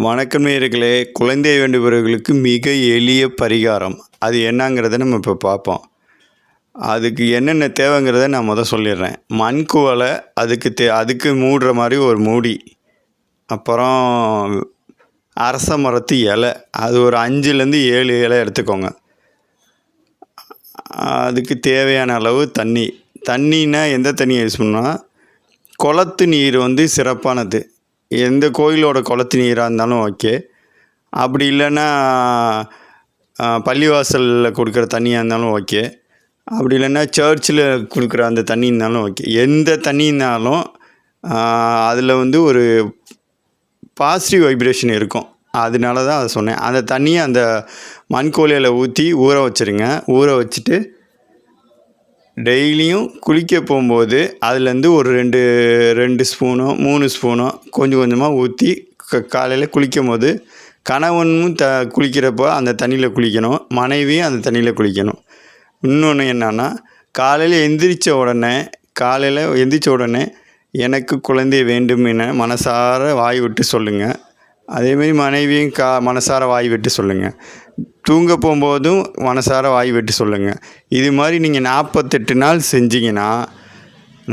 வணக்கம் நேயர்களே. குழந்தை வேண்டுபவர்களுக்கு மிக எளிய பரிகாரம். அது என்னங்கிறத நம்ம இப்போ பார்ப்போம். அதுக்கு என்னென்ன தேவைங்கிறத நான் சொல்லிடுறேன். மண்குவளை, அதுக்கு மூடுற மாதிரி ஒரு மூடி, அப்புறம் அரச மரத்து இலை, அது ஒரு 5லேருந்து 7 இலை எடுத்துக்கோங்க. அதுக்கு தேவையான அளவு தண்ணி. தண்ணின்னா எந்த தண்ணியை யூஸ் பண்ணால், குளத்து நீர் சிறப்பானது. எந்த கோயிலோட குளத்து நீராக இருந்தாலும் ஓகே. அப்படி இல்லைன்னா பள்ளிவாசலில் கொடுக்குற தண்ணியாக இருந்தாலும் ஓகே. அப்படி இல்லைன்னா சர்ச்சில் கொடுக்குற அந்த தண்ணி இருந்தாலும் ஓகே. எந்த தண்ணினாலும் அதில் ஒரு பாசிட்டிவ் வைப்ரேஷன் இருக்கும். அதனால தான் அதை சொன்னேன். அந்த தண்ணியை அந்த மண்கோலையில் ஊற்றி ஊற வச்சுருங்க. ஊற வச்சுட்டு டெய்லியும் குளிக்க போகும்போது அதுலேருந்து ஒரு 2 ஸ்பூனோ 3 ஸ்பூனோ கொஞ்சம் கொஞ்சமாக ஊற்றி காலையில் குளிக்கும் போது கணவனும் குளிக்கிறப்போ அந்த தண்ணியில் குளிக்கணும், மனைவியும் அந்த தண்ணியில் குளிக்கணும். இன்னொன்று என்னன்னா, காலையில் எந்திரிச்ச உடனே எனக்கு குழந்தை வேண்டும் என மனசார வாய் விட்டு சொல்லுங்கள். அதேமாரி மனைவியும் மனசார வாய் விட்டு சொல்லுங்கள். தூங்க போகும்போதும் மனசார வாய் விட்டு சொல்லுங்கள். இது மாதிரி நீங்கள் 48 நாள் செஞ்சிங்கன்னா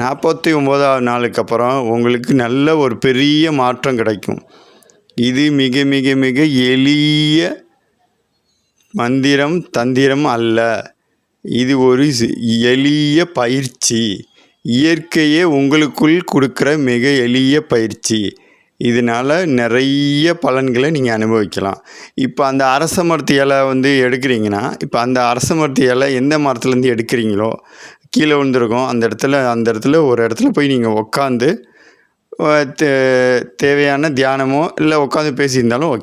49வது நாளுக்கு அப்புறம் உங்களுக்கு நல்ல ஒரு பெரிய மாற்றம் கிடைக்கும். இது மிக மிக மிக எளிய மந்திரம், தந்திரம் அல்ல. இது ஒரு எளிய பயிற்சி. இயற்கையே உங்களுக்குள் கொடுக்குற மிக எளிய பயிற்சி. இதனால் நிறைய பலன்களை நீங்கள் அனுபவிக்கலாம். இப்போ அந்த அரச மரத்து இலை எடுக்கிறீங்கன்னா, இப்போ அந்த அரச மரத்து இலை எந்த மரத்துலேருந்து எடுக்கிறீங்களோ கீழே விழுந்துருக்கும். அந்த இடத்துல ஒரு இடத்துல போய் நீங்கள் உட்காந்து தேவையான தியானமோ இல்லை உட்காந்து பேசியிருந்தாலும் ஓகே.